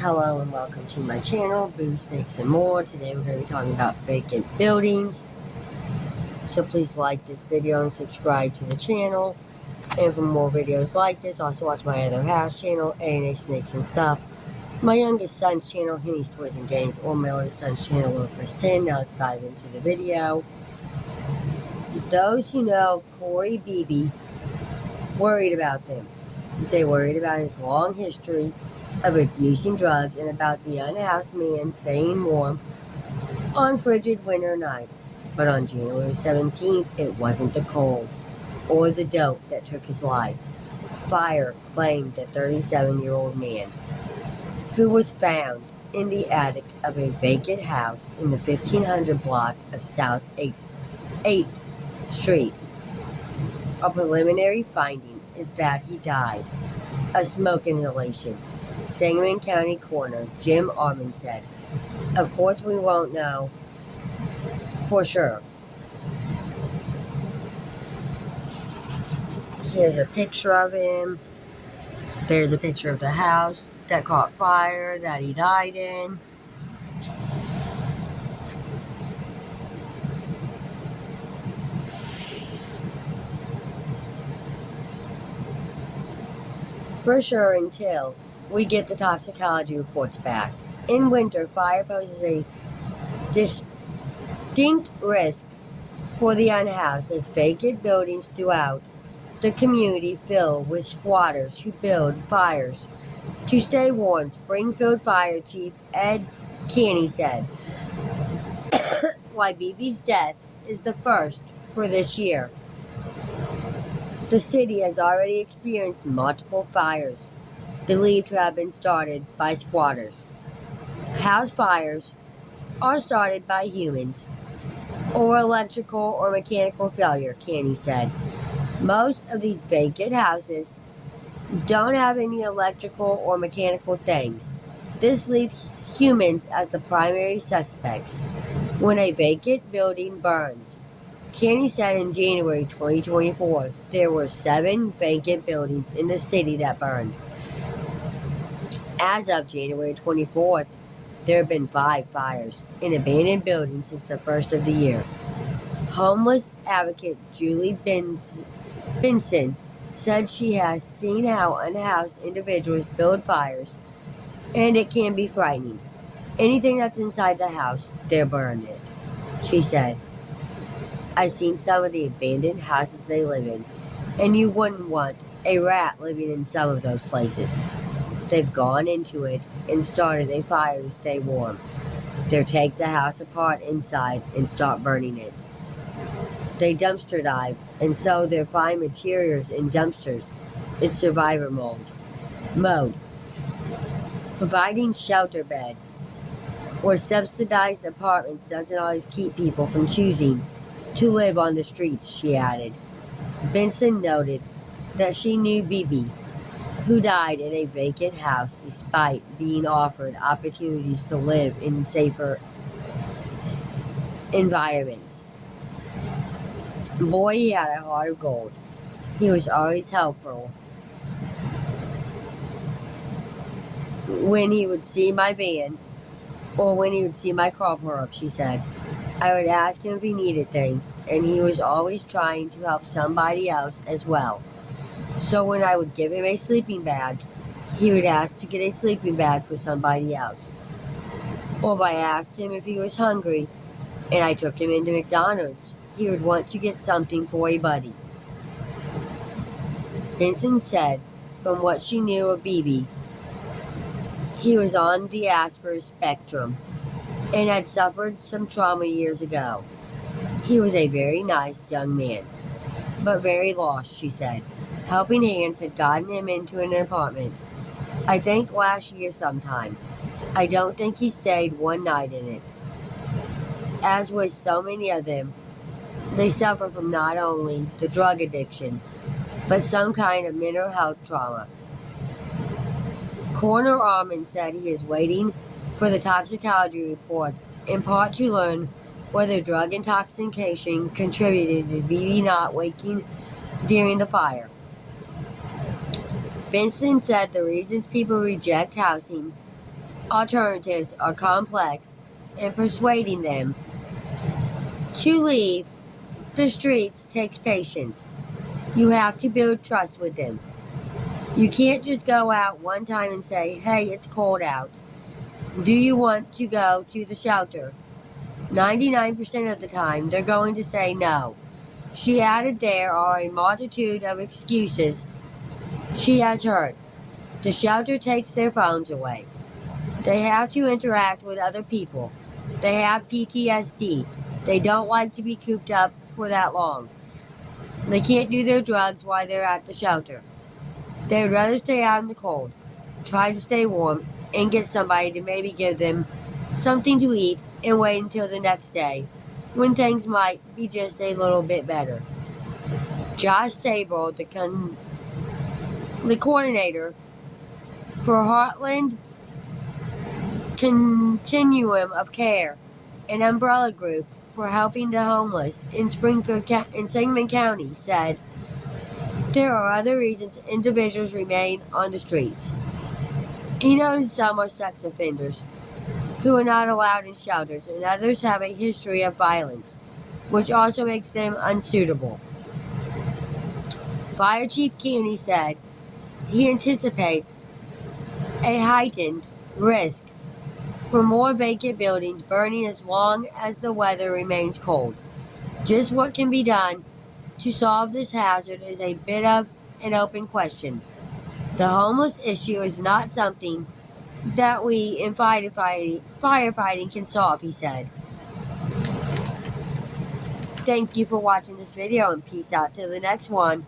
Hello and welcome to my channel, Boo, Snakes, and More. Today we're going to be talking about vacant buildings. So please like this video and subscribe to the channel. And for more videos like this, also watch my other house channel, A&A Snakes and Stuff. My youngest son's channel, Henny's Toys and Games, or my oldest son's channel, Little Chris 10. Now let's dive into the video. Those who know Corey Beebe worried about them. They worried about his long history of abusing drugs and about the unhoused man staying warm on frigid winter nights. But on January 17th, it wasn't the cold or the dope that took his life. Fire claimed the 37-year-old man, who was found in the attic of a vacant house in the 1500 block of South 8th Street. A preliminary finding is that he died of smoke inhalation. Sangamon County Coroner Jim Armand said, "Of course we won't know for sure." Here's a picture of him. There's a picture of the house that caught fire that he died in. For sure until we get the toxicology reports back. In winter, fire poses a distinct risk for the unhoused as vacant buildings throughout the community fill with squatters who build fires to stay warm. Springfield Fire Chief Ed Caney said, "Why Beebe's death is the first for this year. The city has already experienced multiple fires believed to have been started by squatters. House fires are started by humans or electrical or mechanical failure," Caney said. "Most of these vacant houses don't have any electrical or mechanical things. This leaves humans as the primary suspects when a vacant building burns." Caney said in January 2024, there were 7 vacant buildings in the city that burned. As of January 24th, there have been 5 fires in abandoned buildings since the first of the year. Homeless advocate Julie Benson said she has seen how unhoused individuals build fires, and it can be frightening. "Anything that's inside the house, they're burning it," she said. "I've seen some of the abandoned houses they live in, and you wouldn't want a rat living in some of those places. They've gone into it and started a fire to stay warm. They take the house apart inside and start burning it. They dumpster dive, and so they find materials in dumpsters. It's survivor mode. Providing shelter beds or subsidized apartments doesn't always keep people from choosing to live on the streets," she added. Benson noted that she knew Beebe, who died in a vacant house despite being offered opportunities to live in safer environments. "Boy, he had a heart of gold. He was always helpful. When he would see my van, or when he would see my car pull up," she said, "I would ask him if he needed things, and he was always trying to help somebody else as well. So when I would give him a sleeping bag, he would ask to get a sleeping bag for somebody else. Or if I asked him if he was hungry, and I took him into McDonald's, he would want to get something for a buddy." Benson said from what she knew of Beebe, he was on the Asperger's spectrum and had suffered some trauma years ago. He was a very nice young man, but very lost, she said. Helping Hands had gotten him into an apartment, I think last year sometime. I don't think he stayed one night in it. As with so many of them, they suffer from not only the drug addiction, but some kind of mental health trauma. Coroner Armand said he is waiting for the toxicology report, in part to learn whether drug intoxication contributed to Beebe not waking during the fire. Benson said the reasons people reject housing alternatives are complex, and persuading them to leave the streets takes patience. You have to build trust with them. You can't just go out one time and say, "Hey, it's cold out. Do you want to go to the shelter?" 99% of the time, they're going to say no. She added there are a multitude of excuses she has heard. The shelter takes their phones away. They have to interact with other people. They have PTSD. They don't like to be cooped up for that long. They can't do their drugs while they're at the shelter. They would rather stay out in the cold, try to stay warm, and get somebody to maybe give them something to eat and wait until the next day, when things might be just a little bit better. Josh Sable, the coordinator for Heartland Continuum of Care, an umbrella group for helping the homeless in Sangamon County, said, "There are other reasons individuals remain on the streets." He noted some are sex offenders who are not allowed in shelters, and others have a history of violence, which also makes them unsuitable. Fire Chief Kenney said he anticipates a heightened risk for more vacant buildings burning as long as the weather remains cold. Just what can be done to solve this hazard is a bit of an open question. The homeless issue is not something that we in firefighting can solve, he said. Thank you for watching this video, and peace out till the next one.